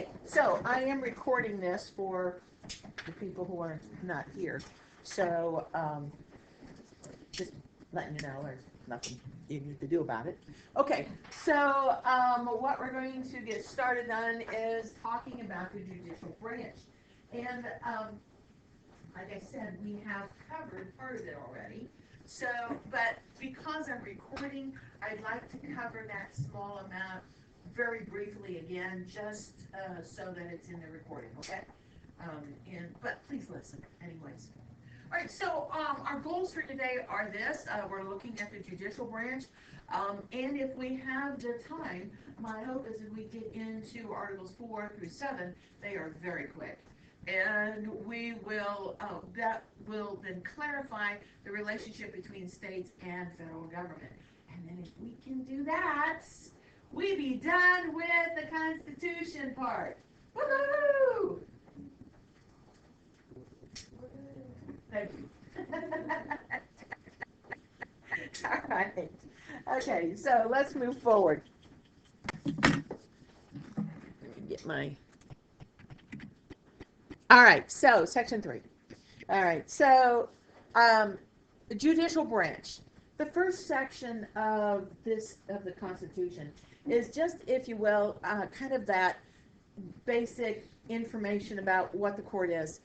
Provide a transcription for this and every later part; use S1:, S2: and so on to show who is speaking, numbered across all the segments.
S1: Okay, so I am recording this for the people who are not here. So just letting you know there's nothing you need to do about it. Okay, so what we're going to get started on is talking about the judicial branch. And like I said, we have covered part of it already. So, but because I'm recording, I'd like to cover that small amount very briefly again, just so that it's in the recording, okay? But please listen anyways. All right, so our goals for today are this. We're looking at the judicial branch. And if we have the time, my hope is if we get into Articles 4 through 7, they are very quick. And we will, that will then clarify the relationship between states and federal government. And then if we can do that, we be done with the Constitution part. Woohoo! Thank you. All right. Okay, so let's move forward. Let me get my... All right, so Section 3. All right, so the judicial branch. The first section of the Constitution is just, if you will, kind of that basic information about what the court is.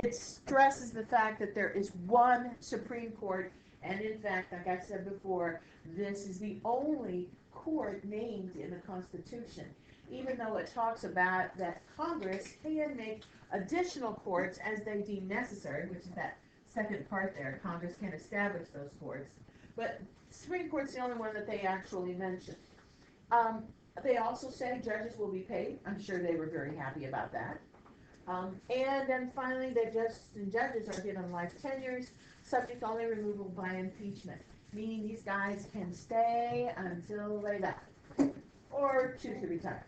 S1: It stresses the fact that there is one Supreme Court, and in fact, like I said before, this is the only court named in the Constitution, even though it talks about that Congress can make additional courts as they deem necessary, which is that second part there. Congress can establish those courts, but Supreme Court's the only one that they actually mention. They also say judges will be paid. I'm sure they were very happy about that. And then finally, judges are given life tenures, subject only removal by impeachment, meaning these guys can stay until they die or choose to retire.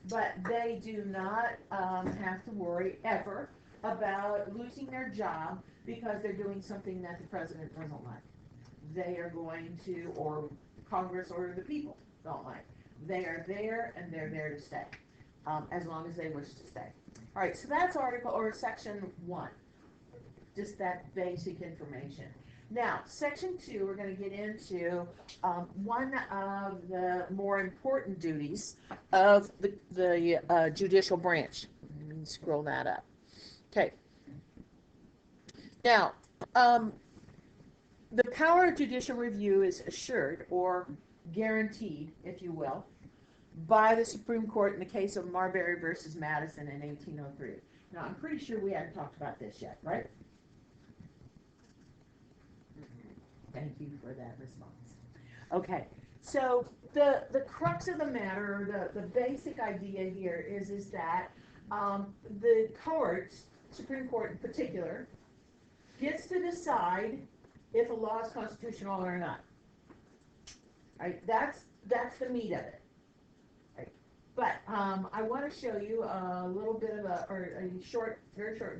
S1: But they do not have to worry ever about losing their job because they're doing something that the president doesn't like. They are going to, or Congress or the people don't like. They are there and they're there to stay, as long as they wish to stay. All right, so that's Section 1, just that basic information. Now, Section 2, we're going to get into one of the more important duties of the judicial branch. Let me scroll that up. Okay. Now, the power of judicial review is assured or guaranteed, if you will, by the Supreme Court in the case of Marbury versus Madison in 1803. Now, I'm pretty sure we haven't talked about this yet, right? Thank you for that response. Okay, so the crux of the matter, the basic idea here is that the courts, Supreme Court in particular, gets to decide if a law is constitutional or not. Right? That's the meat of it. Right? But I want to show you a little bit of a very short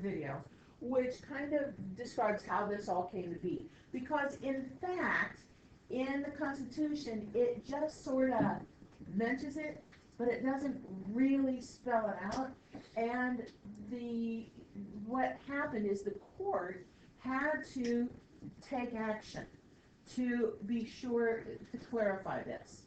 S1: video, which kind of describes how this all came to be. Because in fact, in the Constitution, it just sort of mentions it, but it doesn't really spell it out. And what happened is the court had to take action to be sure to clarify this.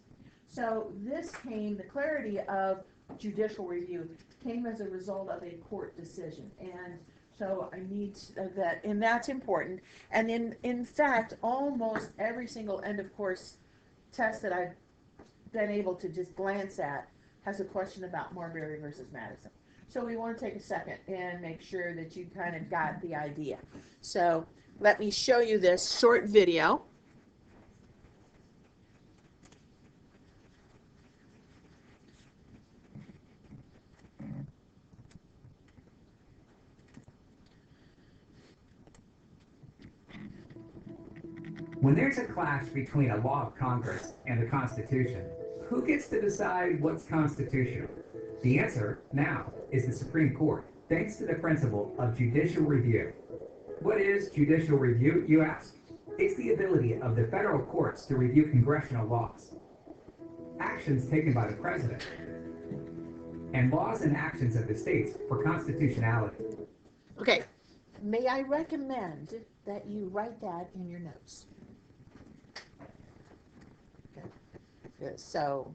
S1: So the clarity of judicial review came as a result of a court decision. And so I need that, and that's important. And in fact, almost every single end of course test that I've been able to just glance at has a question about Marbury versus Madison. So we want to take a second and make sure that you kind of got the idea. So let me show you this short video.
S2: When there's a clash between a law of Congress and the Constitution, who gets to decide what's constitutional? The answer, now, is the Supreme Court, thanks to the principle of judicial review. What is judicial review, you ask? It's the ability of the federal courts to review congressional laws. Actions taken by the president and laws and actions of the states for constitutionality.
S1: Okay, may I recommend that you write that in your notes? Okay. Good. So,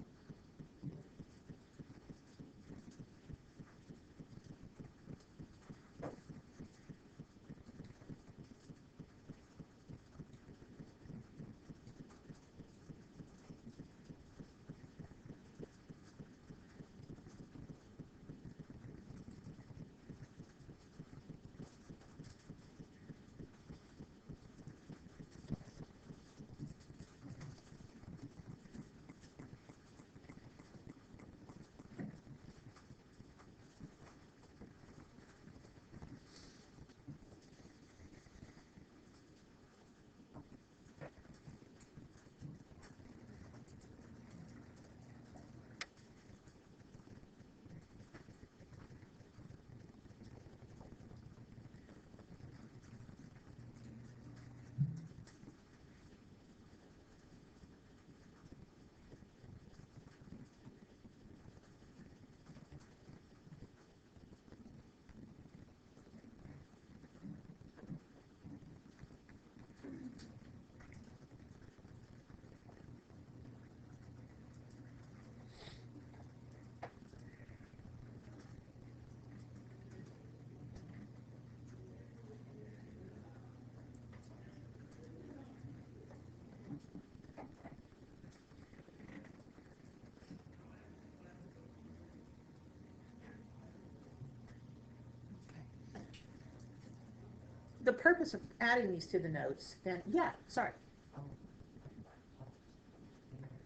S1: the purpose of adding these to the notes, then, yeah, sorry.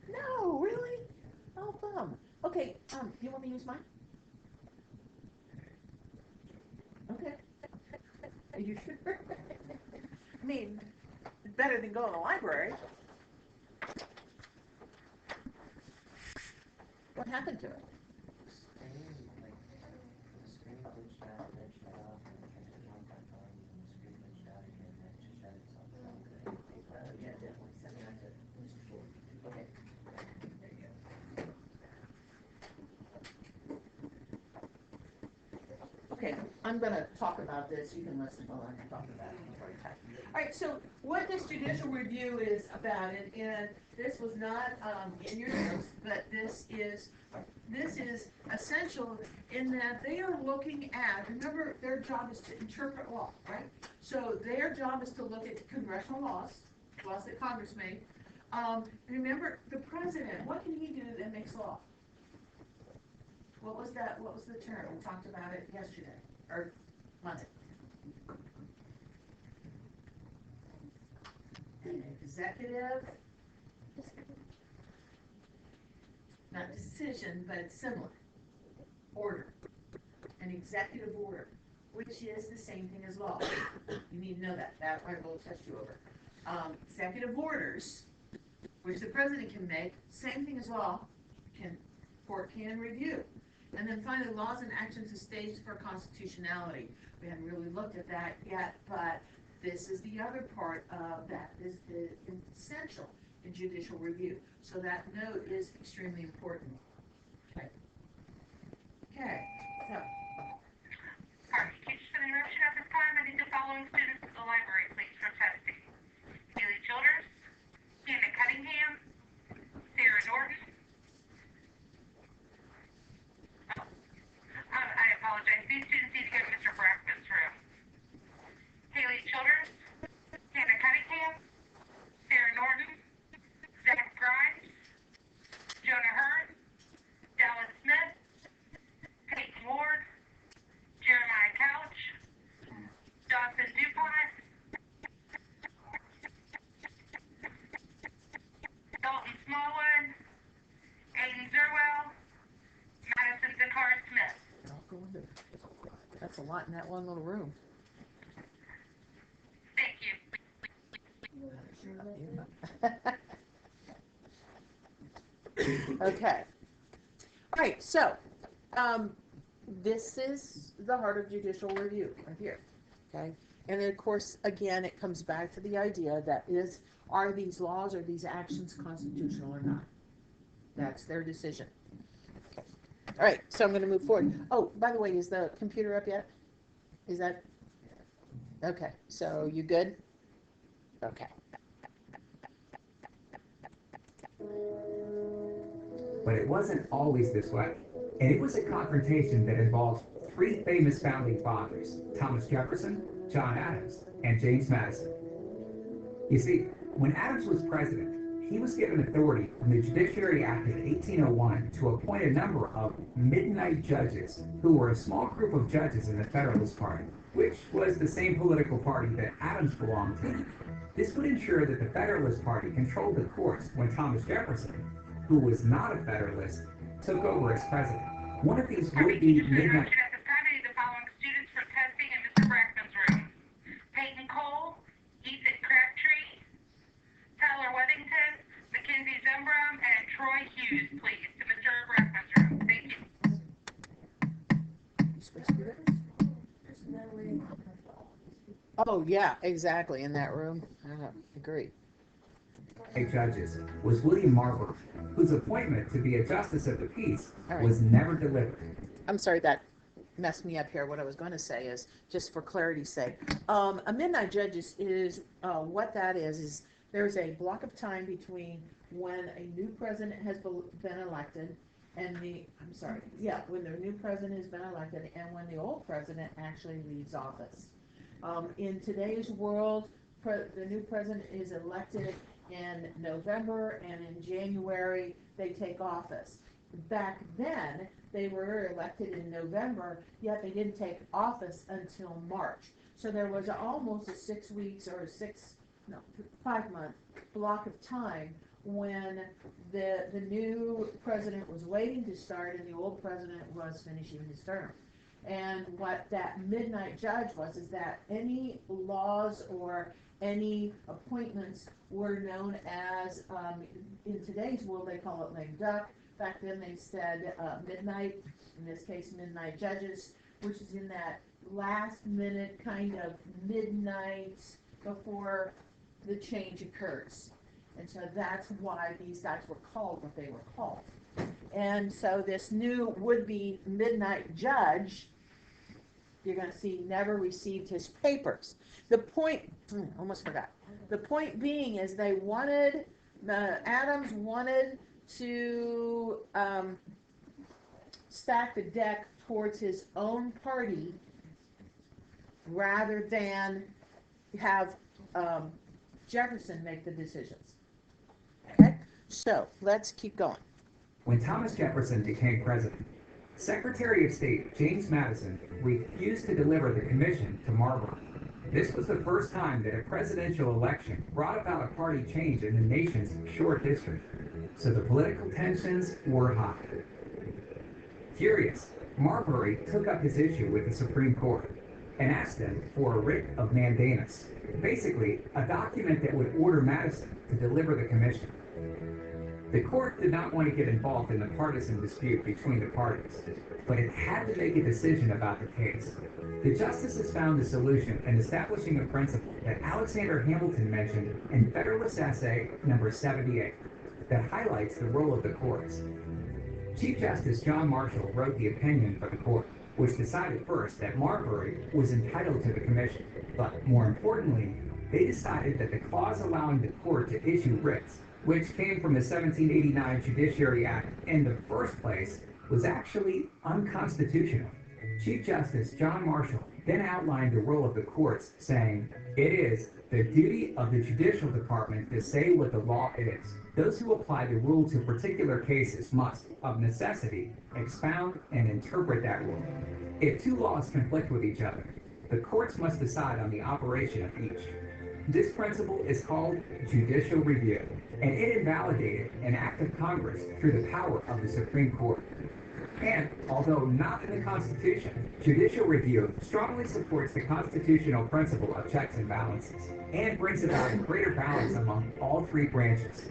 S1: No, really? Oh, bum. Okay, you want me to use mine? Okay. Are you sure? I mean, it's better than going to the library. What happened to it? Yeah, definitely. Send that to Mr. Ford. Okay. There you go. Okay, I'm going to talk about this. You can listen while I'm talking about it. All right, so what this judicial review is about, and this was not in your notes, but this is essential in that they are looking at, remember, their job is to interpret law, right? So their job is to look at congressional laws that Congress made. Remember, the president, what can he do that makes law? What was that? What was the term? We talked about it yesterday, or Monday. An executive, not decision, but it's similar. Order. An executive order, which is the same thing as law. You need to know that. That I will test you over. Executive orders, which the president can make, same thing as law, court can review. And then finally, laws and actions of states for constitutionality. We haven't really looked at that yet, but this is the other part of that is essential in judicial review. So that note is extremely important. Okay. Okay. So.
S3: Pardon me, excuse for the interruption. At this time, I need the following students at the library, please, for testing. Haley Childers, Hannah Cunningham, Sarah Norton. I apologize. These students need to go to Mr. Brackman's room. Haley Childers, Hannah Cunningham, Sarah Norton, Zach Grimes, Jonah Hearn, Dallas Smith, Peyton Ward, Jeremiah Couch, Dawson DuPont, Dalton Smallwood, Aiden Zerwell, Madison Zakar Smith.
S1: That's a lot in that one little room.
S3: Thank you.
S1: Okay. All right, so this is the heart of judicial review right here. Okay, and then of course, again, it comes back to the idea that are these laws or these actions constitutional or not? That's their decision. Okay. All right, so I'm going to move forward. Oh, by the way, is the computer up yet? Is that okay? So you good? Okay.
S2: But it wasn't always this way. And it was a confrontation that involved three famous founding fathers, Thomas Jefferson, John Adams, and James Madison. You see, when Adams was president, he was given authority from the Judiciary Act of 1801 to appoint a number of midnight judges who were a small group of judges in the Federalist Party, which was the same political party that Adams belonged to. This would ensure that the Federalist Party controlled the courts when Thomas Jefferson, who was not a Federalist, took over as president. One of these would be midnight.
S3: At this time, I need the following students for testing in Mr. Brackman's room. Peyton Cole, Ethan Crabtree, Tyler Weddington, Mackenzie Zembrum, and Troy Hughes, please, to Mr. Brackman's room. Thank you.
S1: Oh yeah, exactly. In that room. Agree.
S2: Judges was William Marbury, whose appointment to be a justice of the peace
S1: All right.
S2: was never delivered.
S1: I'm sorry, that messed me up here. What I was going to say is, just for clarity's sake, a midnight judges is what that is there's a block of time between when a new president has been elected and when the new president has been elected and when the old president actually leaves office. In today's world, the new president is elected in November, and in January they take office. Back then, they were elected in November, yet they didn't take office until March. So there was almost a 6 weeks or 5-month block of time when the new president was waiting to start and the old president was finishing his term. And what that midnight judge was is that any laws or any appointments were known as, in today's world they call it lame duck. Back then they said midnight, in this case midnight judges, which is in that last minute kind of midnight before the change occurs. And so that's why these guys were called what they were called. And so this new would-be midnight judge, you're going to see, never received his papers. The point, almost forgot. The point being is they wanted, Adams wanted to stack the deck towards his own party rather than have Jefferson make the decisions. Okay, so let's keep going.
S2: When Thomas Jefferson became president, Secretary of State James Madison refused to deliver the commission to Marbury. This was the first time that a presidential election brought about a party change in the nation's short history, so the political tensions were high. Furious, Marbury took up his issue with the Supreme Court and asked them for a writ of mandamus, basically a document that would order Madison to deliver the commission. The court did not want to get involved in the partisan dispute between the parties, but it had to make a decision about the case. The justices found a solution in establishing a principle that Alexander Hamilton mentioned in Federalist Essay number 78 that highlights the role of the courts. Chief Justice John Marshall wrote the opinion for the court, which decided first that Marbury was entitled to the commission, but more importantly, they decided that the clause allowing the court to issue writs, which came from the 1789 Judiciary Act in the first place, was actually unconstitutional. Chief Justice John Marshall then outlined the role of the courts, saying, "It is the duty of the judicial department to say what the law is. Those who apply the rule to particular cases must, of necessity, expound and interpret that rule. If two laws conflict with each other, the courts must decide on the operation of each." This principle is called judicial review, and it invalidated an act of Congress through the power of the Supreme Court. And, although not in the Constitution, judicial review strongly supports the constitutional principle of checks and balances, and brings about a greater balance among all three branches.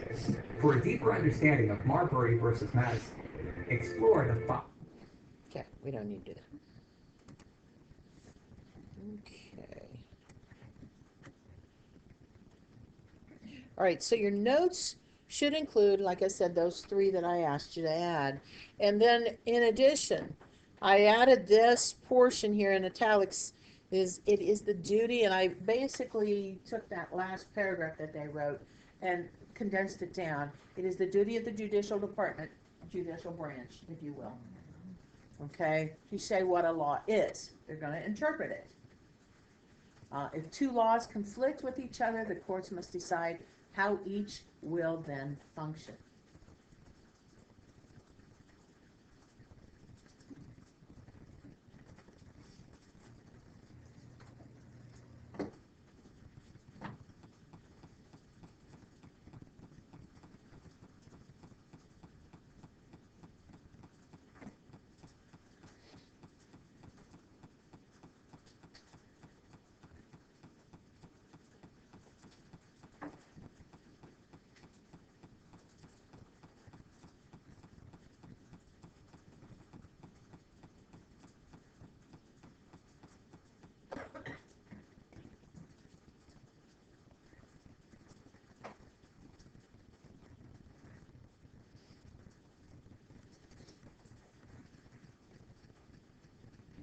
S2: For a deeper understanding of Marbury versus Madison, explore the
S1: Okay, we don't need to. Okay. All right, so your notes should include, like I said, those three that I asked you to add. And then in addition, I added this portion here in italics. It is the duty, and I basically took that last paragraph that they wrote and condensed it down. It is the duty of the judicial department, judicial branch, if you will, okay, to say what a law is. They're going to interpret it. If two laws conflict with each other, the courts must decide how each will then function.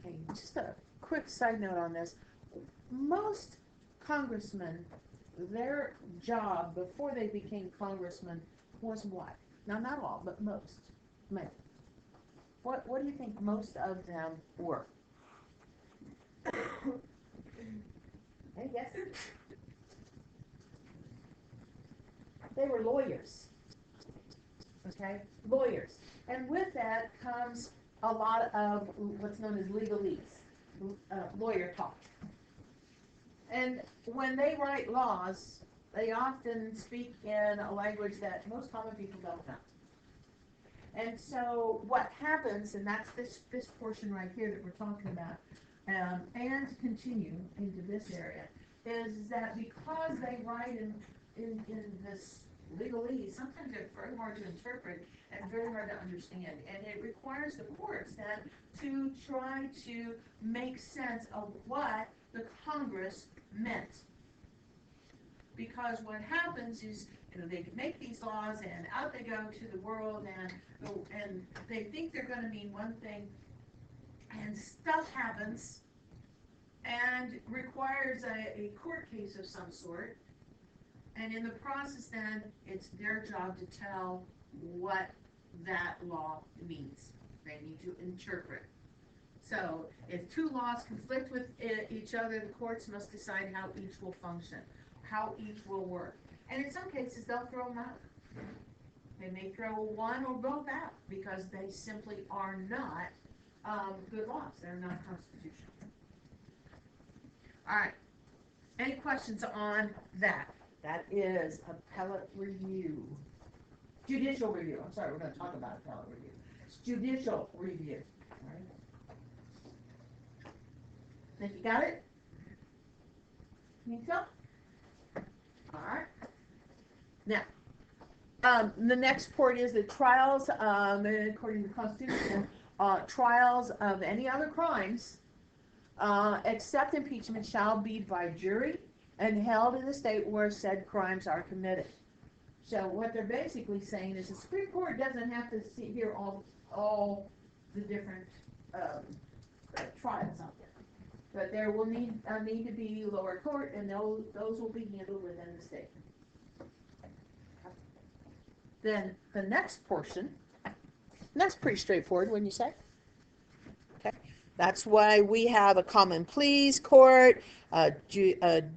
S1: Okay, just a quick side note on this. Most congressmen, their job before they became congressmen was what? Now, not all, but most. Many. What do you think most of them were? Any guesses? They were lawyers. Okay, lawyers. And with that comes a lot of what's known as legalese, lawyer talk. And when they write laws, they often speak in a language that most common people don't know. And so what happens, and that's this portion right here that we're talking about, and continue into this area, is that because they write in this legalese, sometimes it's very hard to interpret and very hard to understand. And it requires the courts then to try to make sense of what the Congress meant. Because what happens is, they make these laws and out they go to the world, and they think they're going to mean one thing, and stuff happens and requires a court case of some sort. And in the process then, it's their job to tell what that law means. They need to interpret. So if two laws conflict with each other, the courts must decide how each will function, how each will work. And in some cases, they'll throw them out. They may throw one or both out because they simply are not good laws. They're not constitutional. All right. Any questions on that? That is appellate review. Judicial review. I'm sorry, we're going to talk about appellate review. It's judicial review. All right. Think you got it? Think so? All right. Now, the next part is the trials, according to the Constitution, trials of any other crimes, except impeachment, shall be by jury and held in the state where said crimes are committed. So what they're basically saying is the Supreme Court doesn't have to hear all the different trials out there, but there will need to be lower court, and those will be handled within the state. Then the next portion, and that's pretty straightforward, wouldn't you say? Okay, that's why we have a common pleas court, a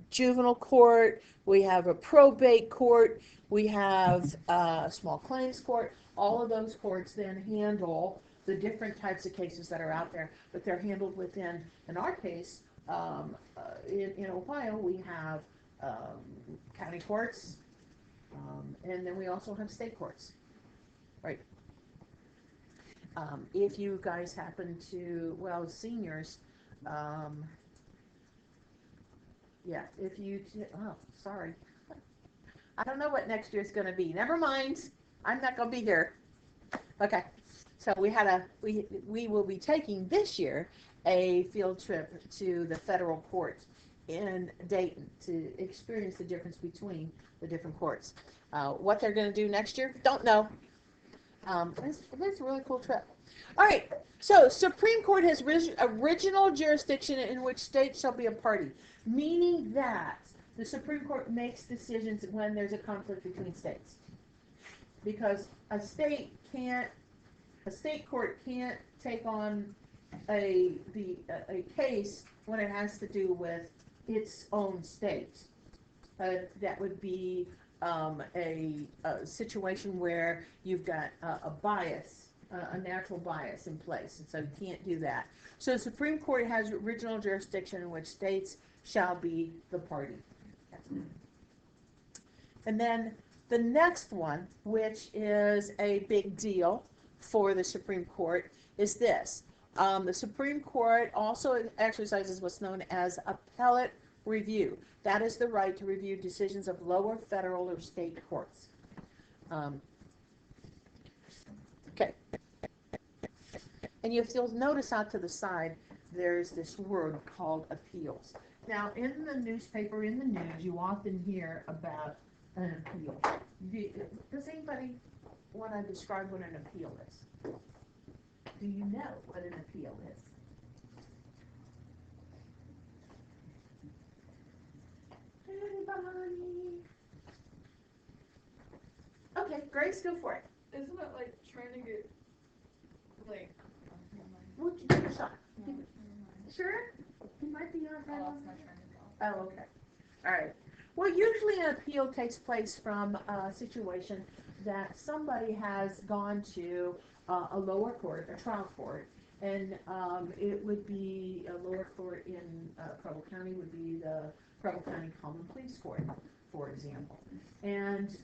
S1: juvenile court, we have a probate court, we have a small claims court. All of those courts then handle the different types of cases that are out there, but they're handled within, in our case, in Ohio, we have county courts, and then we also have state courts, right? If you guys happen to, well, seniors, yeah, if you, oh, sorry. I don't know what next year's going to be. Never mind. I'm not going to be here. Okay. So we will be taking this year a field trip to the federal court in Dayton to experience the difference between the different courts. What they're going to do next year, don't know. It's a really cool trip. All right, so Supreme Court has original jurisdiction in which states shall be a party, meaning that the Supreme Court makes decisions when there's a conflict between states. Because a state court can't take on a case when it has to do with its own state. That would be a situation where you've got a bias, a natural bias in place, and so you can't do that. So the Supreme Court has original jurisdiction in which states shall be the party. And then the next one, which is a big deal for the Supreme Court, is this. The Supreme Court also exercises what's known as appellate review. That is the right to review decisions of lower federal or state courts. Okay. And you'll notice out to the side, there's this word called appeals. Now, in the newspaper, in the news, you often hear about an appeal. Does anybody want to describe what an appeal is? Do you know what an appeal is? Anybody? Okay, Grace, go for it.
S4: Isn't it like trying to get, like,
S1: We'll give it a shot. Sure? You might be on
S4: I
S1: that.
S4: lost my train of thought.
S1: Oh, okay. All right. Well, usually an appeal takes place from a situation that somebody has gone to a lower court, a trial court, and it would be a lower court in Preble County would be the Preble County Common Pleas Court, for example. And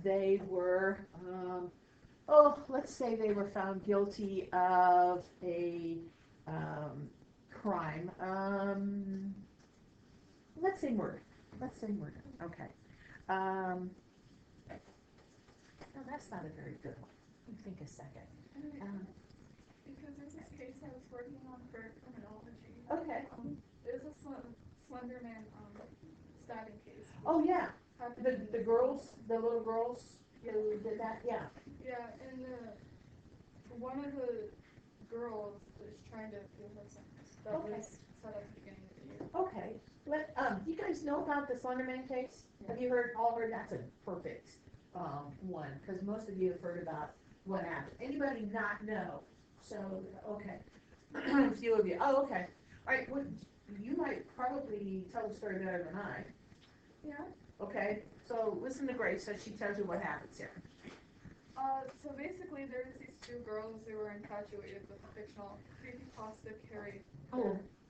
S1: they were, let's say they were found guilty of a crime. Let's say murder. Okay. No, that's not a very good one. Let me think a second.
S4: Because there's this case I was working on for criminology.
S1: Okay.
S4: It was a Slender Man stabbing case.
S1: Oh yeah.
S4: Happened
S1: The
S4: in-
S1: the little girls who did that. Yeah.
S4: Yeah, and one of the girls was trying to appeal her sentence. That
S1: Okay.
S4: was set at the beginning of the year.
S1: Okay. You guys know about the Slenderman case?
S4: Yeah.
S1: Have you all heard? That's a perfect one, because most of you have heard about what happened. Anybody not know? So, okay. A few of you. Oh, okay. All right. Well, you might probably tell the story better than I.
S4: Yeah.
S1: Okay. So listen to Grace as she tells you what happens here.
S4: So basically, there was these two girls who were infatuated with the fictional creepypasta Carrie.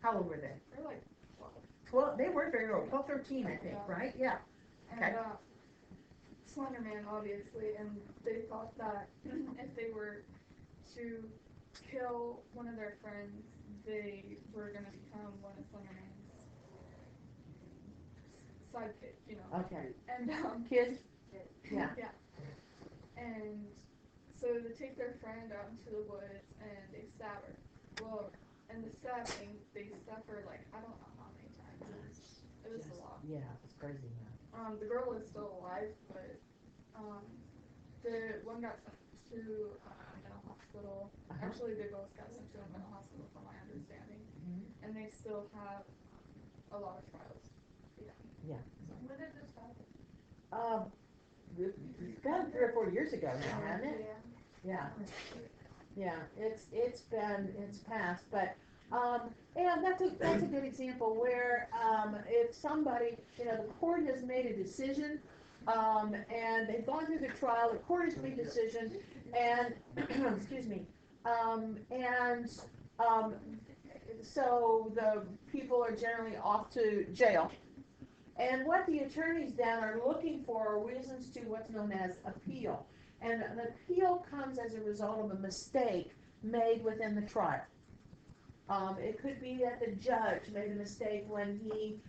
S1: How old were they?
S4: They're like 12.
S1: 12. They weren't very old. 12, 13, I think,
S4: Yeah.
S1: right? Yeah. Okay.
S4: And Slender Man, obviously, and they thought that if they were to kill one of their friends, they were going to become one of Slender Man's sidekick, you know.
S1: Okay.
S4: And
S1: Kids? Yeah.
S4: yeah. And so they take their friend out into the woods and they stab her. Well, in the stabbing, they stab her like I don't know how many times. It was a lot.
S1: Yeah, it's crazy, man.
S4: The girl is still alive, but the one got sent to a mental hospital.
S1: Uh-huh.
S4: Actually, they both got sent to a mental hospital, from my understanding, and they still have a lot of trials.
S1: Yeah.
S4: When did this happen?
S1: It's been 3 or 4 years ago now, hasn't it? Yeah. Yeah, it's passed, but yeah, that's a good example where if somebody, the court has made a decision, and they've gone through the trial, the court has made a decision, and excuse me, so the people are generally off to jail. And what the attorneys then are looking for are reasons to what's known as appeal. And an appeal comes as a result of a mistake made within the trial. It could be that the judge made a mistake when he,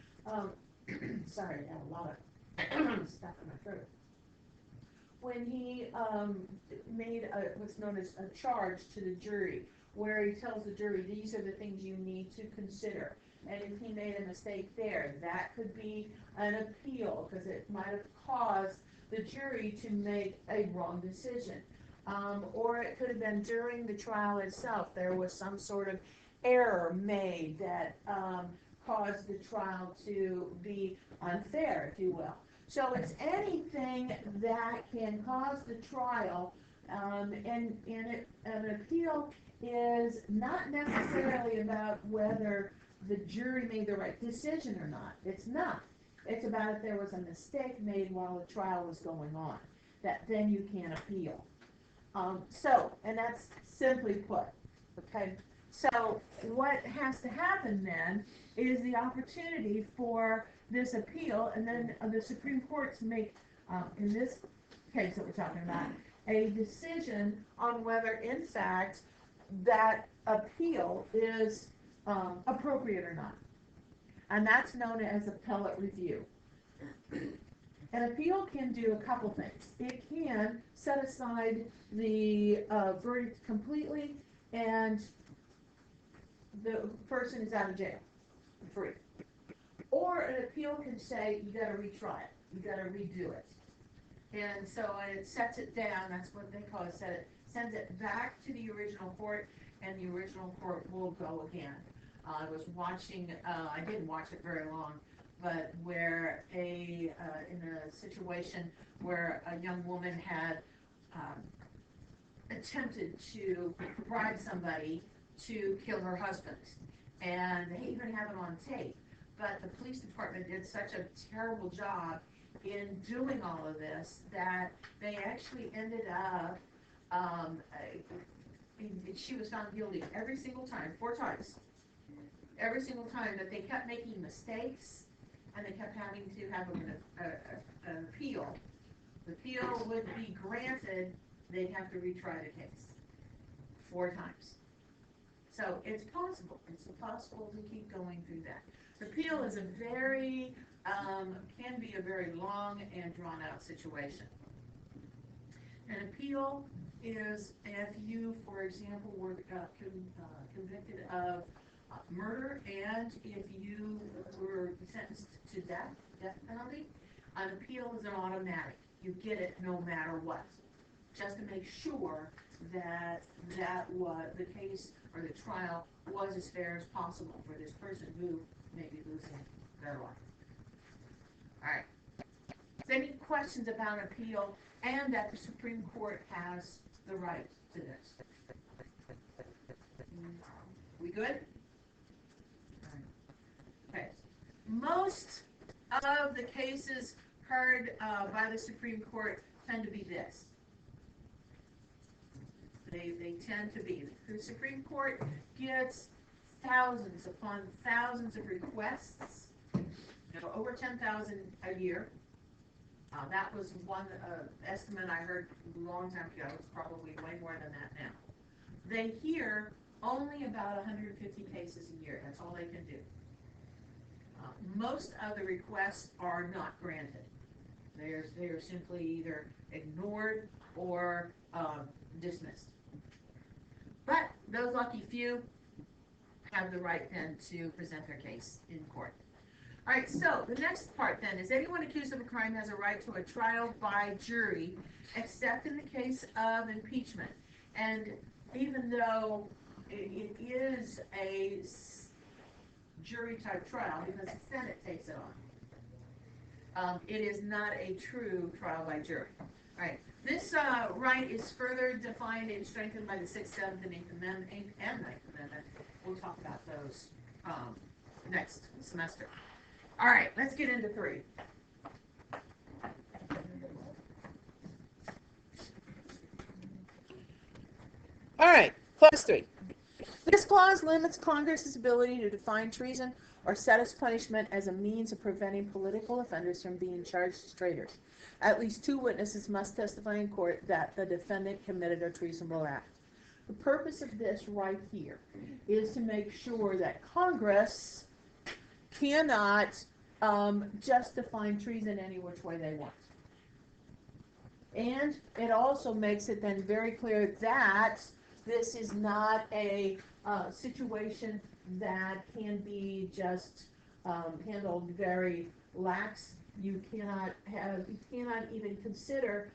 S1: sorry, I have a lot of stuff in my throat. When he made what's known as a charge to the jury, where he tells the jury, these are the things you need to consider. and if he made a mistake there, that could be an appeal, because it might have caused the jury to make a wrong decision. Or it could have been during the trial itself, there was some sort of error made that caused the trial to be unfair, if you will. So it's anything that can cause the trial, and an appeal is not necessarily about whether the jury made the right decision or not. It's not. It's about if there was a mistake made while the trial was going on, that then you can appeal. And that's simply put, okay? So what has to happen then is the opportunity for this appeal, and then the Supreme Court to make, in this case that we're talking about, a decision on whether, in fact, that appeal is appropriate or not. And that's known as appellate review. An appeal can do a couple things. It can set aside the verdict completely, and the person is out of jail, free. Or an appeal can say, you gotta retry it, you gotta redo it. And so it sets it down, that's what they call it, sends it back to the original court, and the original court will go again. I was watching, I didn't watch it very long, but where in a situation where a young woman had attempted to bribe somebody to kill her husband, and they even have it on tape, but the police department did such a terrible job in doing all of this that they actually ended up, she was found guilty every single time, 4 times. Every single time that they kept making mistakes, and they kept having to have an appeal. The appeal would be granted, they'd have to retry the case 4 times. So it's possible to keep going through that. The appeal is a very, can be a very long and drawn out situation. An appeal is if you, for example, were convicted of murder, and if you were sentenced to death penalty, an appeal is an automatic. You get it no matter what, just to make sure that the case or the trial was as fair as possible for this person who may be losing their life. All right. Is there any questions about appeal, and that the Supreme Court has the right to this? We good? Okay. Most of the cases heard by the Supreme Court tend to be this. They tend to be. The Supreme Court gets thousands upon thousands of requests, over 10,000 a year. That was one estimate I heard a long time ago. It's probably way more than that now. They hear only about 150 cases a year. That's all they can do. Most of the requests are not granted. They are simply either ignored or dismissed. But those lucky few have the right then to present their case in court. All right, so the next part then is anyone accused of a crime has a right to a trial by jury, except in the case of impeachment. And even though it is a jury type trial, because the Senate takes it on, it is not a true trial by jury. All right, this right is further defined and strengthened by the 6th, 7th, and 8th Amendment, and 9th Amendment. We'll talk about those next semester. All right, let's get into 3. All right, clause 3. This clause limits Congress's ability to define treason or set its punishment as a means of preventing political offenders from being charged as traitors. At least 2 witnesses must testify in court that the defendant committed a treasonable act. The purpose of this right here is to make sure that Congress cannot just define treason any which way they want. And it also makes it then very clear that this is not a situation that can be just handled very lax. You cannot even consider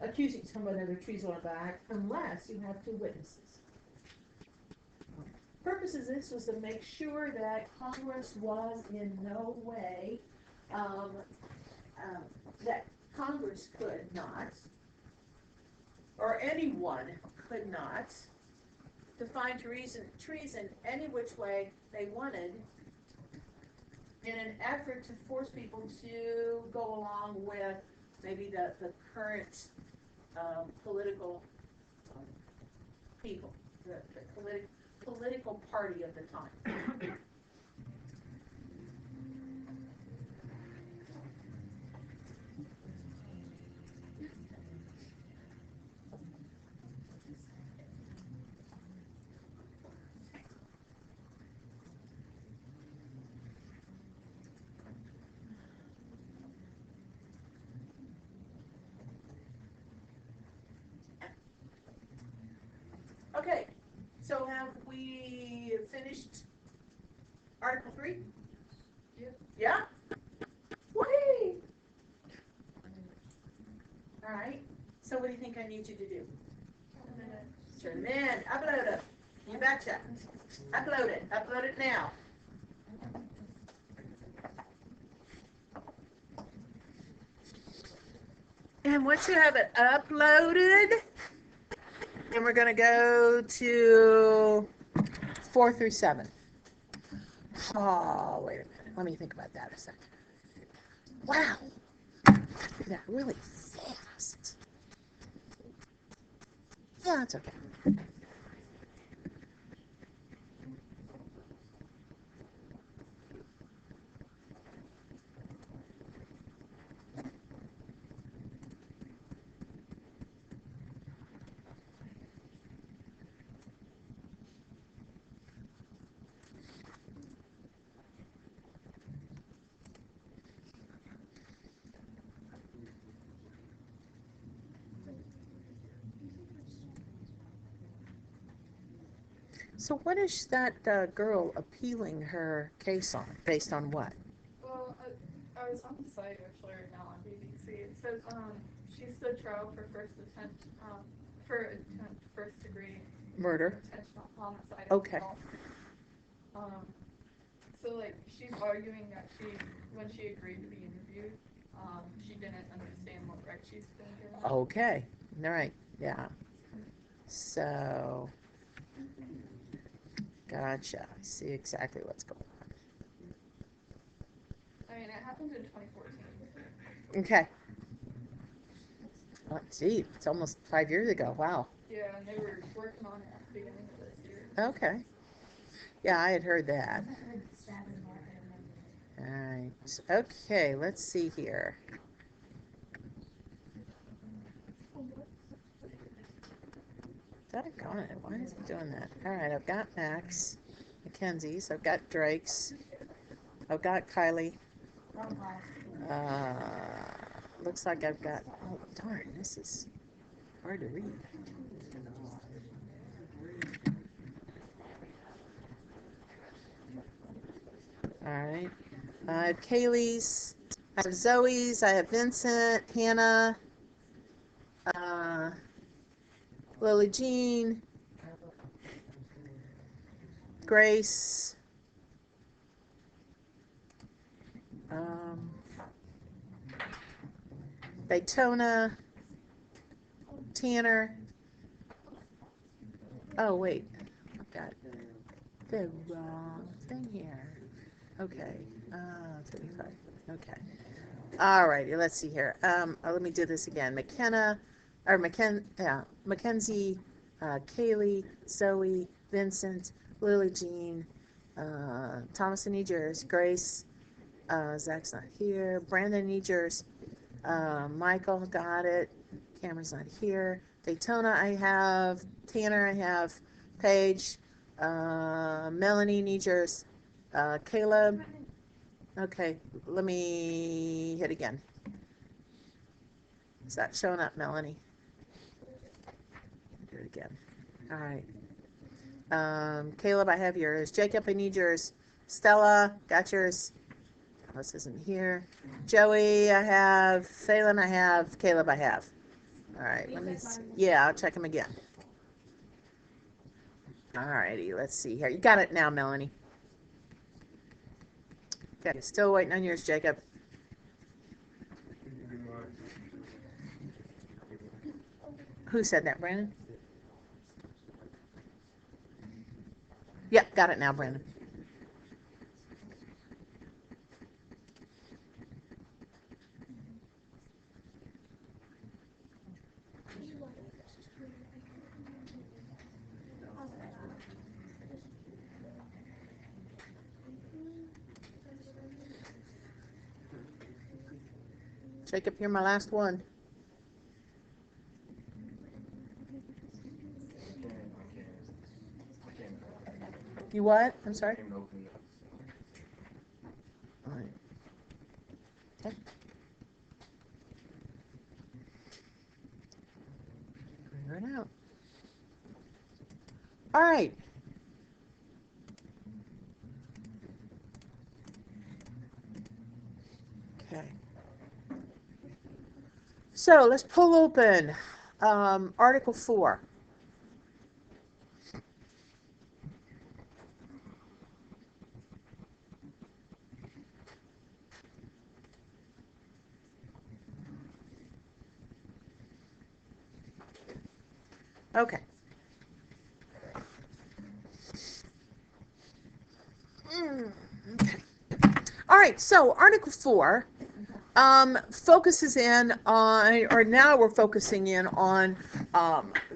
S1: accusing someone of a treason or act unless you have two witnesses. Purpose of this was to make sure that Congress was in no way that Congress could not, or anyone could not, define treason any which way they wanted in an effort to force people to go along with maybe the current political people, the political party of the time. Okay, so have we finished Article 3? Yeah? Whee! All right, so what do you think I need you to do? Turn them in, upload them. You betcha. Upload it now. And once you have it uploaded, then we're going to go to 4 through 7. Oh, wait a minute. Let me think about that a second. Wow. Did that really fast. Yeah, that's okay. So what is that girl appealing her case on? Based on what?
S4: Well, I was on the site actually right now on BBC. It says she stood trial for first degree
S1: Murder.
S4: intentional homicide.
S1: Okay.
S4: So like she's arguing that when she agreed to be interviewed, she didn't understand what right she's been given.
S1: Okay. All right. Yeah. So, gotcha. I see exactly what's going on.
S4: I mean, it happened in 2014.
S1: Okay. Oh, gee, it's almost 5 years ago. Wow.
S4: Yeah, and they were working on it at the beginning of this year.
S1: Okay. Yeah, I had heard that. All right. Okay, let's see here. Doggone it. Why is it doing that? All right, I've got Max, Mackenzie's, I've got Drake's, I've got Kylie. Looks like I've got, oh, darn, this is hard to read. All right. I have Kaylee's, I have Zoe's, I have Vincent, Hannah, Lily Jean, Grace, Daytona, Tanner. Oh, wait. I've got the wrong thing here. Okay. 35. Okay. All righty. Let's see here. Let me do this again. Mackenzie, Kaylee, Zoe, Vincent, Lily Jean, Thomas and Egers, Grace, Zach's not here, Brandon Egers, Michael, got it, Cameron's not here, Daytona I have, Tanner I have, Paige, Melanie Egers, Caleb. Okay, let me hit again. Is that showing up, Melanie? Do it again. All right. Caleb, I have yours. Jacob, I need yours. Stella, got yours. This isn't here. Joey, I have. Phelan, I have. Caleb, I have. All right, let me see. Yeah, I'll check them again. All righty, let's see here. You got it now, Melanie. Okay, still waiting on yours, Jacob. Who said that, Brandon? Yep, got it now, Brandon. Jacob, you're my last one. You what? I'm sorry? All right. Okay. Figure it out. All right. Okay. So let's pull open Article 4. Okay. Okay. All right, so Article 4 focuses in on, or now we're focusing in on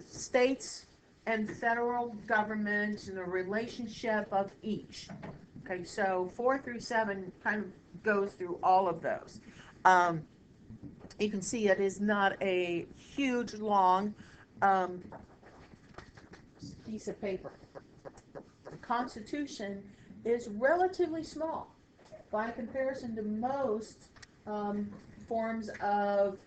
S1: states and federal government and the relationship of each. Okay, so 4 through 7 kind of goes through all of those. You can see it is not a huge, long piece of paper. The Constitution is relatively small by comparison to most forms of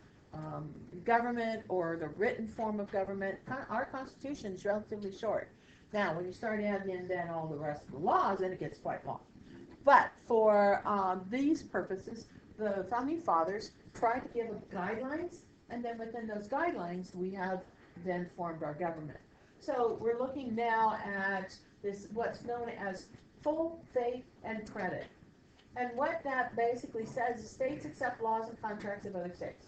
S1: government or the written form of government. Our Constitution is relatively short. Now, when you start adding in then all the rest of the laws, then it gets quite long. But for these purposes, the Founding Fathers tried to give guidelines, and then within those guidelines, we have then formed our government. So we're looking now at this, what's known as full faith and credit. And what that basically says is states accept laws and contracts of other states.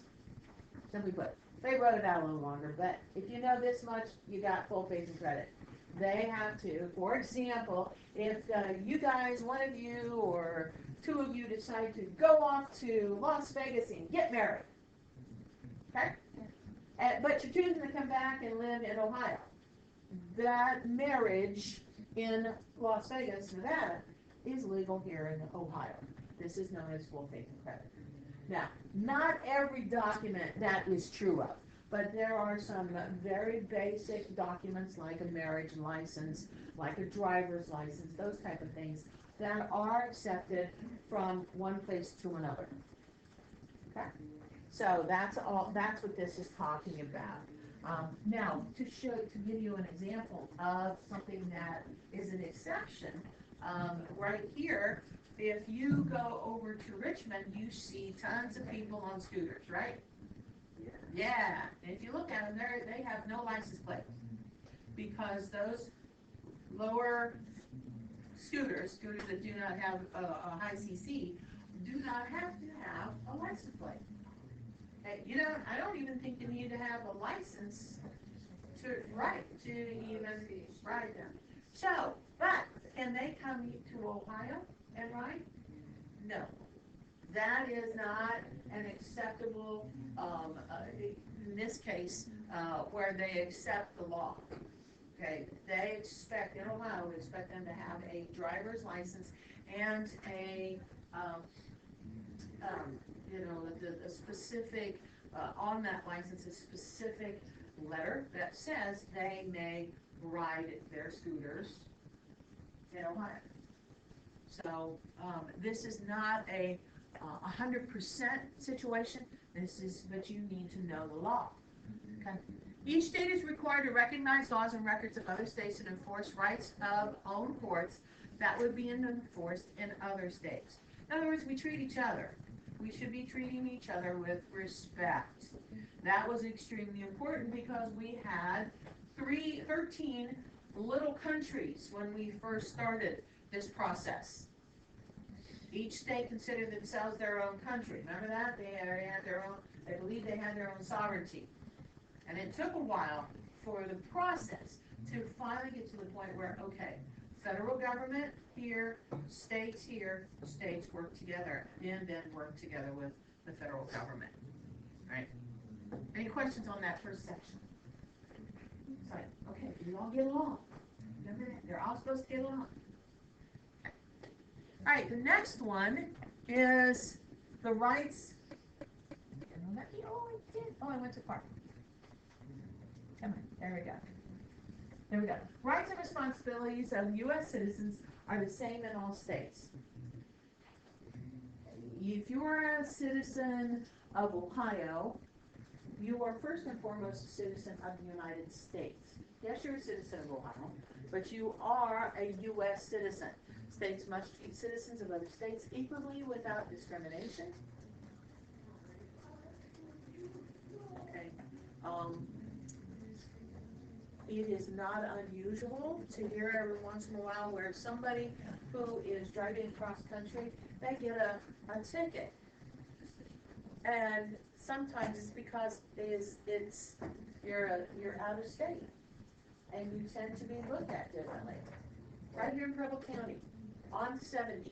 S1: Simply put, they wrote it out a little longer, but if you know this much, you got full faith and credit. They have to, for example, if you guys, one of you or two of you decide to go off to Las Vegas and get married, okay? But you're choosing to come back and live in Ohio. That marriage in Las Vegas, Nevada, is legal here in Ohio. This is known as full faith and credit. Now, not every document that is true of, but there are some very basic documents like a marriage license, like a driver's license, those type of things that are accepted from one place to another. Okay? So that's all. That's what this is talking about. Now, to give you an example of something that is an exception, right here, if you go over to Richmond, you see tons of people on scooters, right? Yeah. And if you look at them, they have no license plate because those lower scooters that do not have a high CC, do not have to have a license plate. You know, I don't even think you need to have a license to even ride them. So, but can they come to Ohio and ride? No. That is not an acceptable, in this case, where they accept the law. Okay, they expect, in Ohio, we expect them to have a driver's license and a, the specific, on that license, a specific letter that says they may ride their scooters in Ohio. So this is not a 100% situation. This is, but you need to know the law. Okay. Each state is required to recognize laws and records of other states and enforce rights of own courts that would be enforced in other states. In other words, we treat each other. We should be treating each other with respect. That was extremely important because we had 13 little countries when we first started this process. Each state considered themselves their own country. Remember that? They had their own, I believe they had their own sovereignty. And it took a while for the process to finally get to the point where, okay, federal government here, states work together, and then work together with the federal government. Right? Any questions on that first section? Sorry. Okay, you all get along. Remember that? They're all supposed to get along. Okay. All right, the next one is the rights. I went too far. Come on, there we go. There we go. Rights and responsibilities of U.S. citizens are the same in all states. If you're a citizen of Ohio, you are first and foremost a citizen of the United States. Yes, you're a citizen of Ohio, but you are a U.S. citizen. States must treat citizens of other states equally without discrimination. Okay. It is not unusual to hear every once in a while where somebody who is driving across country, they get a ticket. And sometimes it's because you're out of state and you tend to be looked at differently. Right here in Preble County, on 70,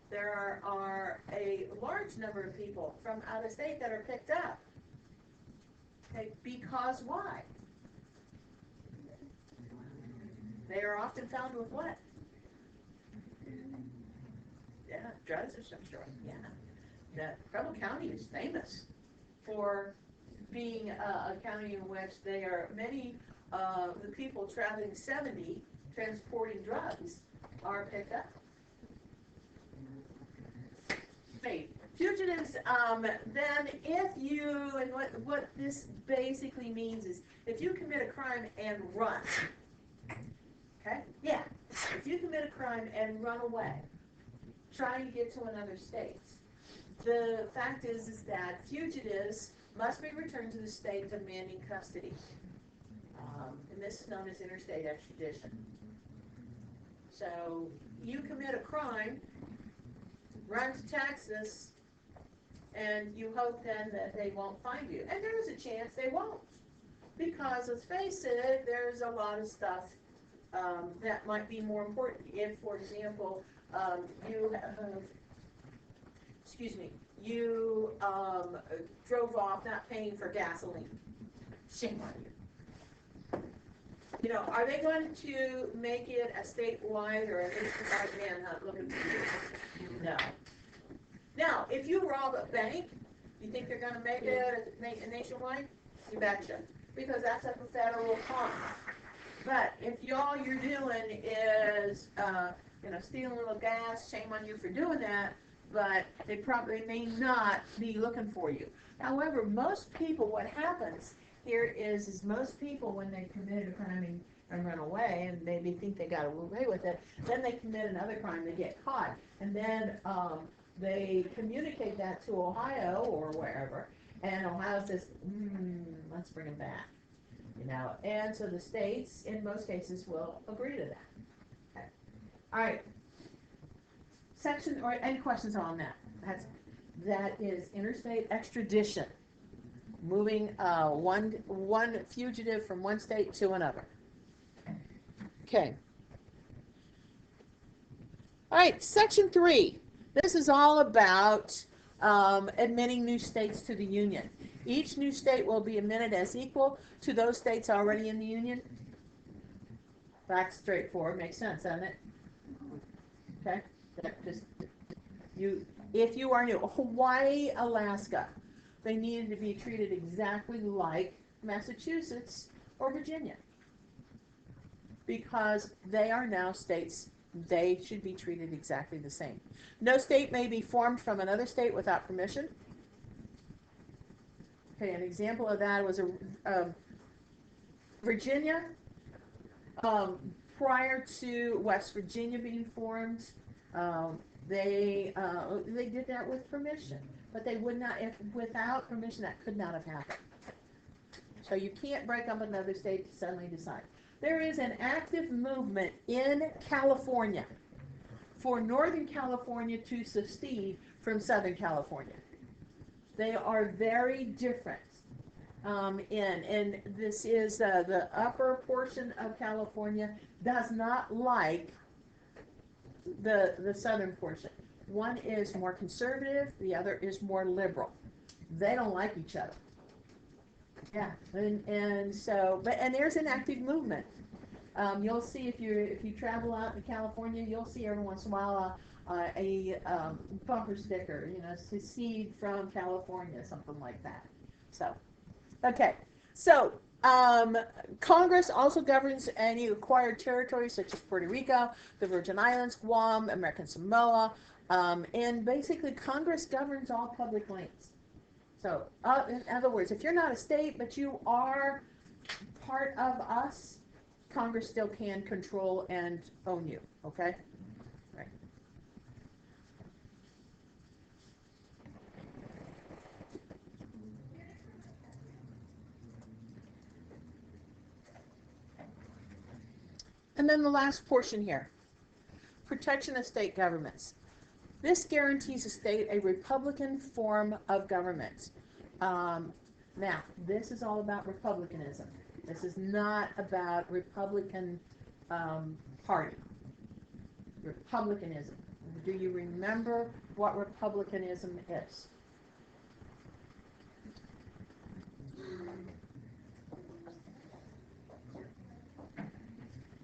S1: there are a large number of people from out of state that are picked up. Okay, because why? They are often found with what? Yeah, drugs or some sort. Yeah. The Preble County is famous for being a county in which they are many the people traveling 70 transporting drugs are picked up. Okay. Fugitives, then if you, and what this basically means is if you commit a crime and run, okay? Yeah. If you commit a crime and run away, trying to get to another state, the fact is that fugitives must be returned to the state demanding custody. And this is known as interstate extradition. So you commit a crime, run to Texas, and you hope then that they won't find you. And there's a chance they won't. Because let's face it, there's a lot of stuff that might be more important. If, for example, you drove off not paying for gasoline. Shame on you. You know, are they going to make it a statewide or a nationwide manhunt looking for you? No. Now, if you rob a bank, you think they're going to make it a nationwide? You betcha. Because that's a federal crime. But if all you're doing is, stealing a little gas, shame on you for doing that, but they probably may not be looking for you. However, most people, what happens here is most people, when they commit a crime and run away, and maybe think they got away with it, then they commit another crime, they get caught, and then they communicate that to Ohio or wherever, and Ohio says, let's bring them back. And so the states, in most cases, will agree to that. Okay. All right. Section, or any questions on that? That is interstate extradition, moving one fugitive from one state to another. Okay. All right, Section 3. This is all about admitting new states to the Union. Each new state will be admitted as equal to those states already in the Union. That's straightforward. Makes sense, doesn't it? Okay. If you are new, Hawaii, Alaska, they needed to be treated exactly like Massachusetts or Virginia because they are now states. They should be treated exactly the same. No state may be formed from another state without permission. Okay, an example of that was Virginia, um, prior to West Virginia being formed, um, they did that with permission, but they would not, if without permission, that could not have happened. So you can't break up another state to suddenly decide. There is an active movement in California for Northern California to secede from Southern California. They are very different. And this is the upper portion of California does not like the southern portion. One is more conservative, the other is more liberal. They don't like each other. Yeah, and so, and there's an active movement. You'll see if you travel out to California, you'll see every once in a while a bumper sticker, secede from California, something like that. So, okay, so Congress also governs any acquired territories such as Puerto Rico, the Virgin Islands, Guam, American Samoa, and basically Congress governs all public lands. So, in other words, if you're not a state but you are part of us, Congress still can control and own you, okay? Right. And then the last portion here, protection of state governments. This guarantees a state a Republican form of government. Now, this is all about republicanism. This is not about Republican Party. Republicanism. Do you remember what republicanism is?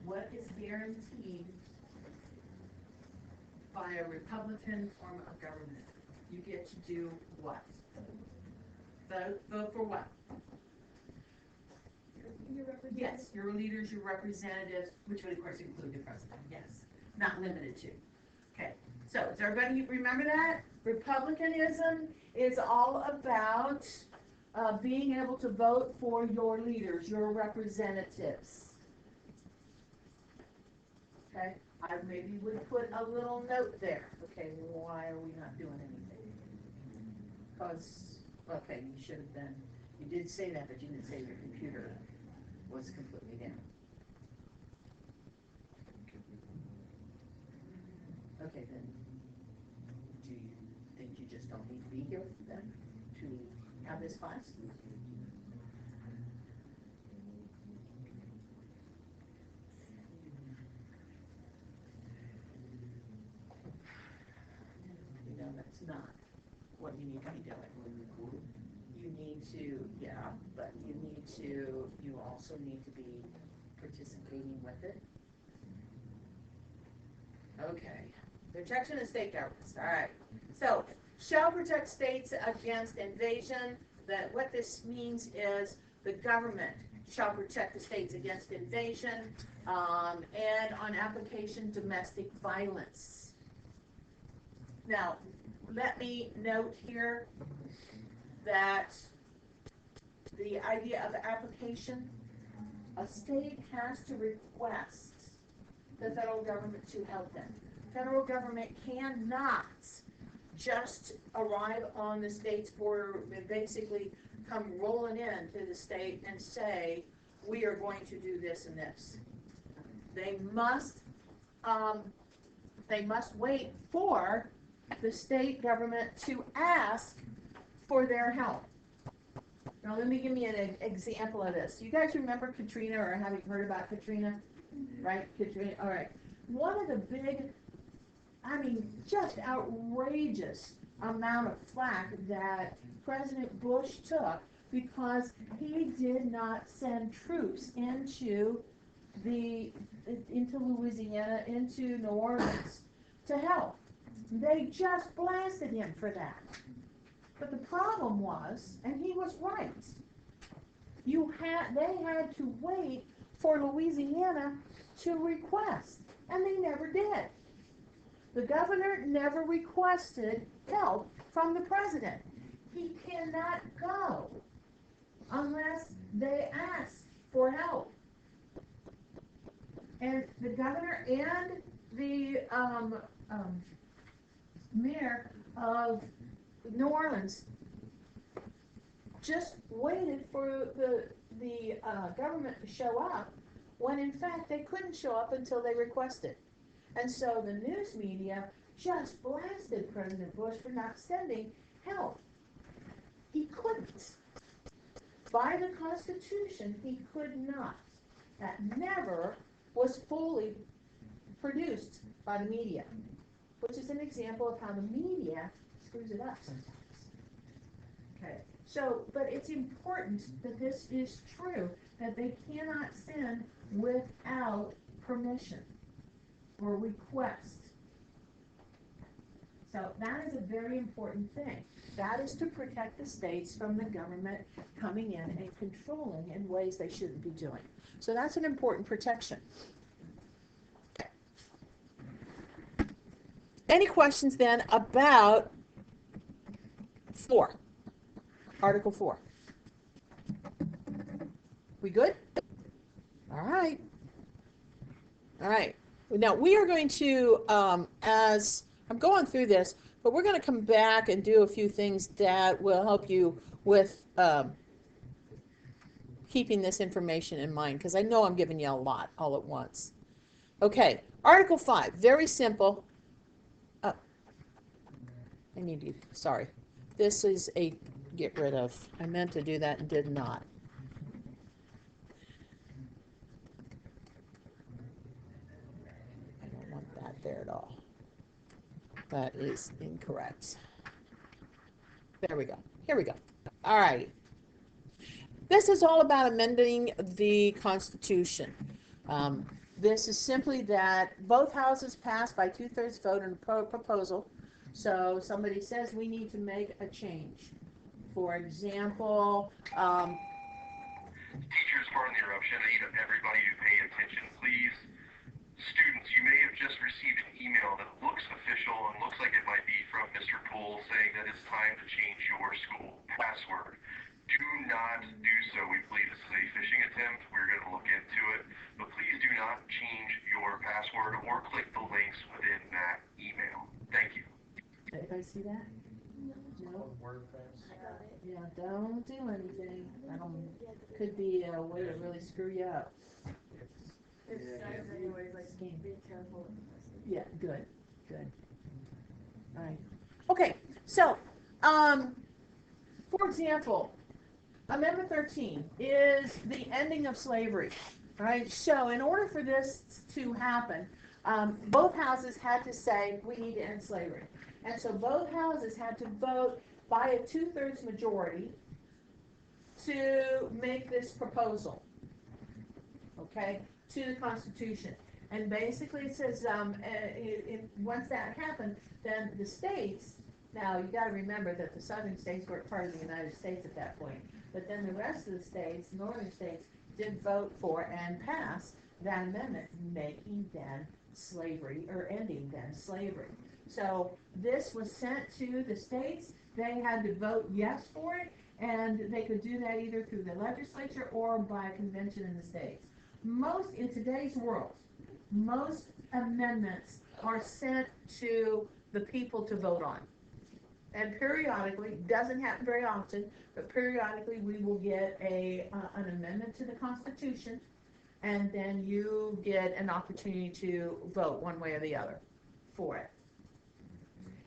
S1: What is guaranteed by a Republican form of government? You get to do what? Vote for what?
S4: Your representative.
S1: Yes, your leaders, your representatives, which would of course include the president, yes. Not limited to. Okay, so does everybody remember that? Republicanism is all about being able to vote for your leaders, your representatives. Okay, I maybe would put a little note there. Okay, why are we not doing anything? Because, okay, you should have been, you did say that, but you didn't say your computer was completely down. Okay, then, do you think you just don't need to be here then to have this class? That's not what you need to be doing. You need to, yeah, but you also need to be participating with it. Okay, protection of state governments, all right. So, shall protect states against invasion. That what this means is the government shall protect the states against invasion and on application domestic violence. Now, let me note here that the idea of application, a state has to request the federal government to help them. Federal government cannot just arrive on the state's border and basically come rolling in to the state and say, we are going to do this and this. They must wait for the state government to ask for their help. Now, let me give you an example of this. You guys remember Katrina, or have you heard about Katrina? Right, Katrina, all right. One of the big, just outrageous amount of flack that President Bush took because he did not send troops into Louisiana, into New Orleans to help. They just blasted him for that. But the problem was, and he was right, they had to wait for Louisiana to request, and they never did. The governor never requested help from the president. He cannot go unless they ask for help. And the governor and the mayor of New Orleans just waited for the government to show up, when in fact they couldn't show up until they requested. And so the news media just blasted President Bush for not sending help. He couldn't. By the Constitution, he could not. That never was fully produced by the media, which is an example of how the media screws it up sometimes. Okay, so, but it's important that this is true, that they cannot send without permission or request. So that is a very important thing. That is to protect the states from the government coming in and controlling in ways they shouldn't be doing. So that's an important protection. Okay. Any questions then about 4? Article 4. We good? All right. All right. Now we are going to, as I'm going through this, but we're going to come back and do a few things that will help you with keeping this information in mind, because I know I'm giving you a lot all at once. Okay, Article 5, very simple. I need to, sorry. This is a get rid of. I meant to do that and did not. I don't want that there at all. That is incorrect. There we go. Here we go. All right. This is all about amending the Constitution. This is simply that both houses passed by 2/3 vote on a proposal. So somebody says we need to make a change. For example,
S5: Teachers, pardon the interruption. I need everybody to pay attention, please. Students, you may have just received an email that looks official and looks like it might be from Mr. Poole saying that it's time to change your school password. Do not do so. We believe this is a phishing attempt. We're going to look into it. But please do not change your password or click the links within that email. Thank you.
S1: did anybody see that? No. Yeah, don't do anything. Could be a way to really screw you up.
S4: It's nice anyways, like, be careful.
S1: Yeah, good, good. All right. Okay, so, for example, Amendment 13 is the ending of slavery, right? So in order for this to happen, both houses had to say, we need to end slavery. And so both houses had to vote by a 2/3 majority to make this proposal, okay, to the Constitution. And basically it says, once that happened, then the states, now you got to remember that the southern states weren't part of the United States at that point, but then the rest of the states, northern states, did vote for and pass that amendment, making then slavery, or ending then slavery. So this was sent to the states. They had to vote yes for it, and they could do that either through the legislature or by a convention in the states. Most, in today's world, most amendments are sent to the people to vote on. And periodically, doesn't happen very often, but periodically we will get an amendment to the Constitution, and then you get an opportunity to vote one way or the other for it.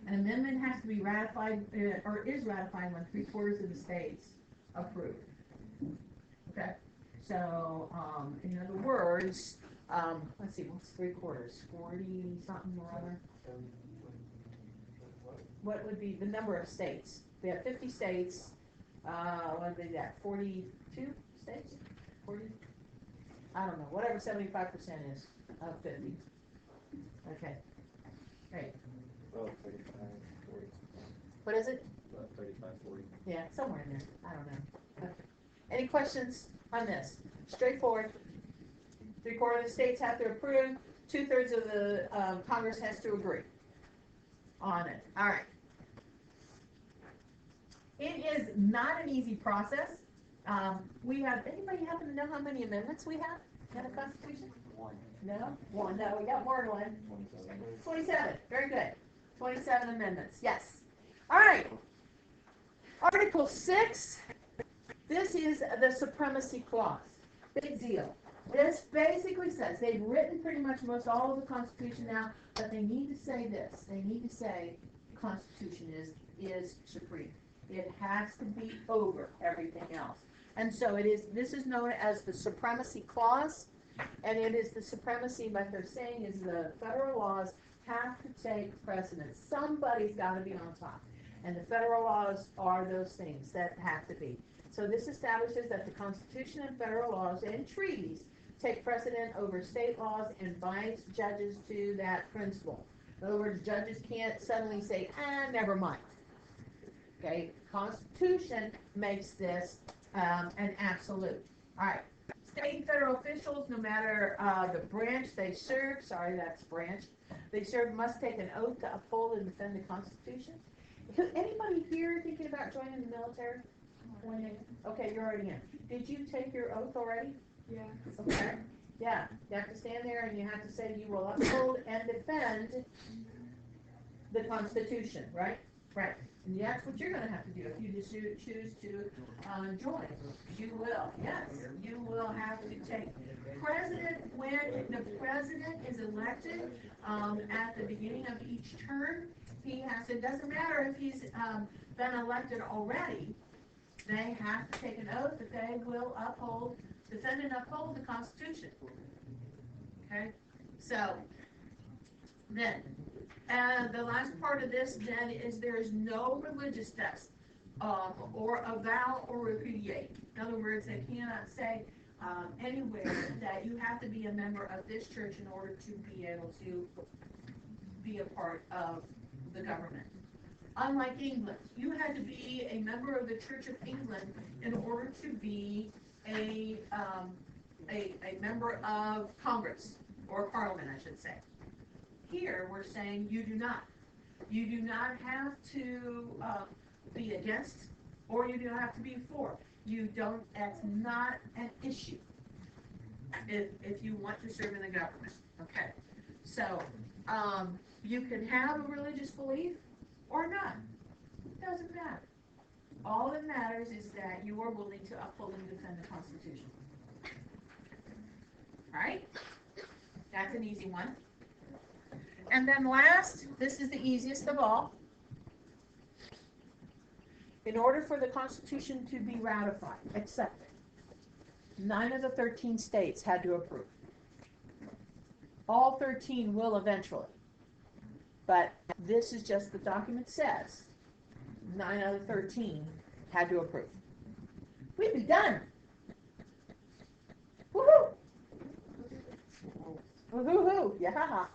S1: An amendment has to be ratified, or is ratified when 3/4 of the states approve. Okay? So, in other words, let's see, what's 3/4? 40 something or other? What would be the number of states? We have 50 states. What would be that? 42 states? 40? I don't know. Whatever 75% is of 50. Okay. Great.
S6: Well, 35, 40.
S1: What is it?
S6: 35, 40.
S1: Yeah, somewhere in there. I don't know. Okay. Any questions on this? Straightforward. 3/4 of the states have to approve. 2/3 of the Congress has to agree on it. All right. It is not an easy process. We have, anybody happen to know how many amendments we have in the Constitution? No? One, no, we got more than one. 27, very good. 27 amendments, yes. All right. Article 6, this is the supremacy clause. Big deal. This basically says, they've written pretty much most all of the Constitution now, but they need to say this. They need to say the Constitution is supreme. It has to be over everything else. And so it is, this is known as the supremacy clause, and it is the supremacy, what they're saying is the federal laws have to take precedence. Somebody's got to be on top. And the federal laws are those things that have to be. So this establishes that the Constitution and federal laws and treaties take precedent over state laws and binds judges to that principle. In other words, judges can't suddenly say, never mind. Okay, Constitution makes this an absolute. All right, state and federal officials, no matter the branch they serve, sorry, that's branch, they serve must take an oath to uphold and defend the Constitution. Anybody here thinking about joining the military? Okay, you're already in. Did you take your oath already?
S4: Yeah.
S1: Okay. Yeah, you have to stand there and you have to say you will uphold and defend the Constitution, right? Right. And that's what you're going to have to do if you just choose to join. You will, yes, you will have to take. When the president is elected at the beginning of each term, he has, it doesn't matter if he's been elected already, they have to take an oath that they will uphold, defend and uphold the Constitution. Okay? So, then, the last part of this then is there is no religious test or avow or repudiate. In other words, they cannot say anywhere that you have to be a member of this church in order to be able to be a part of the government. Unlike England, you had to be a member of the Church of England in order to be a member of Congress, or Parliament, I should say. Here, we're saying you do not. You do not have to be against, or you do not have to be for. You don't, that's not an issue if you want to serve in the government. Okay, so you can have a religious belief or not. It doesn't matter. All that matters is that you are willing to uphold and defend the Constitution. All right? That's an easy one. And then last, this is the easiest of all. In order for the Constitution to be ratified, accepted, 9 of the 13 states had to approve. All 13 will eventually. But this is just the document says 9 out of 13 had to approve. We'd be done. Woohoo! Woohoo! Yeah.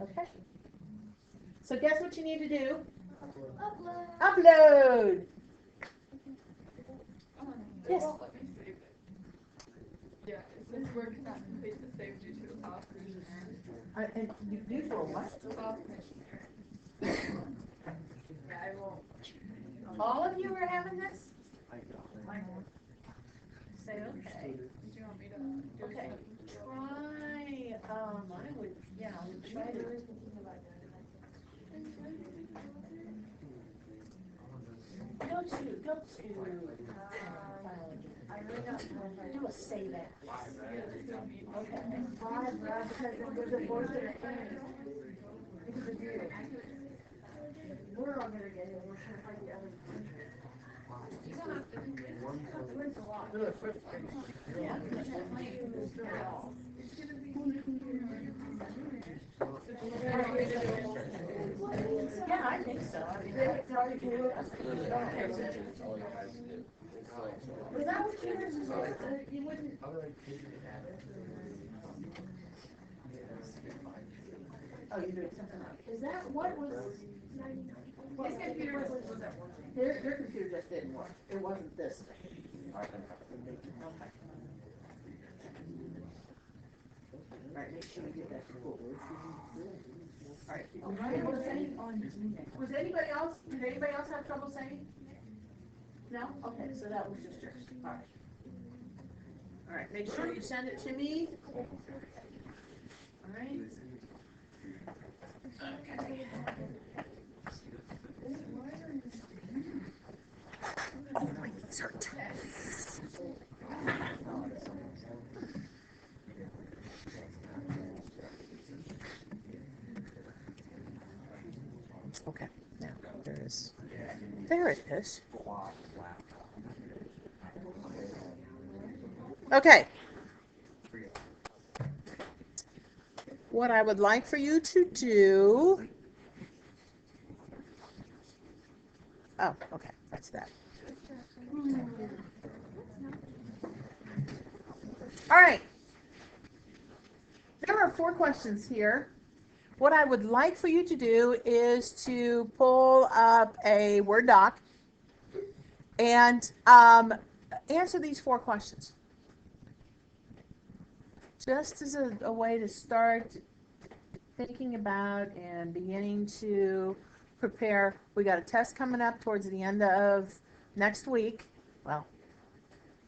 S1: Okay. So guess what you need to do? Upload. Yes.
S4: Let me save it. Yeah, it says where cannot complete the save due to a soft
S1: And you do for what?
S4: Yeah, I won't.
S1: All of you are having this? Say okay.
S4: Did you want me to do
S1: Okay. Try, I would, yeah, I would try to. Go to, do a save as. Okay. Because there's a voice in the end. Because of you. We're all gonna get it, we're gonna find the other. Where's the lot? Yeah. Yeah, I think so. I mean, that's all you can do. Was that what yours was? You wouldn't. Oh, you're doing something else. Is that what was? His computer was that one. Their computer just didn't work. It wasn't this thing. Okay. All right, make sure you get that cool. All right. Was anybody else? Did anybody else have trouble saying? No? Okay, so that was just yours. All right. All right, make sure you send it to me. All right. Okay. My knees hurt. Okay, now there it is. Okay. What I would like for you to do. Oh, okay, that's that. All right. There are 4 questions here. What I would like for you to do is to pull up a Word doc and answer these 4 questions. Just as a way to start thinking about and beginning to prepare. We got a test coming up towards the end of next week. Well,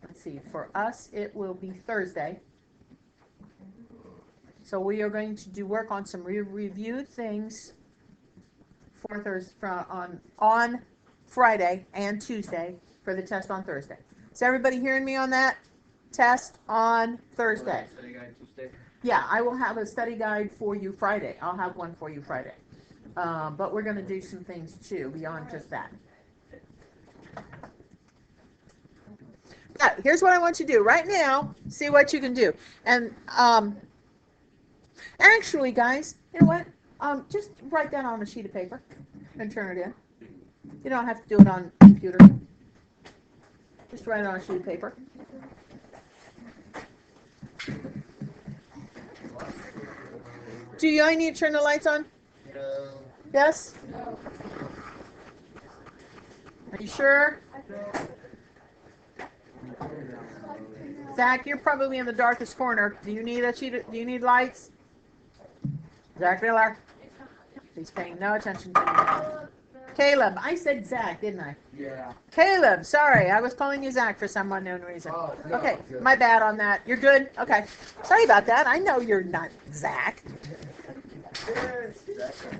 S1: let's see, for us it will be Thursday. So we are going to do work on some review things for Thursday on Friday and Tuesday for the test on Thursday. Is everybody hearing me on that? Test on Thursday.
S6: Study guide Tuesday?
S1: Yeah, I will have a study guide for you Friday. I'll have one for you Friday. But we're going to do some things too beyond just that. But here's what I want you to do right now. See what you can do. And actually, guys, you know what? Just write that on a sheet of paper and turn it in. You don't have to do it on computer. Just write it on a sheet of paper. Do I need to turn the lights on?
S6: No.
S1: Yes? Are you sure? Zach, you're probably in the darkest corner. Do you need do you need lights? Zach Miller? He's paying no attention to me. Caleb, I said Zach, didn't I?
S6: Yeah.
S1: Caleb, sorry, I was calling you Zach for some unknown reason.
S6: Oh, no,
S1: Okay,
S6: good.
S1: my bad on that. You're good? Okay. Sorry about that. I know you're not Zach.
S6: Yes, exactly.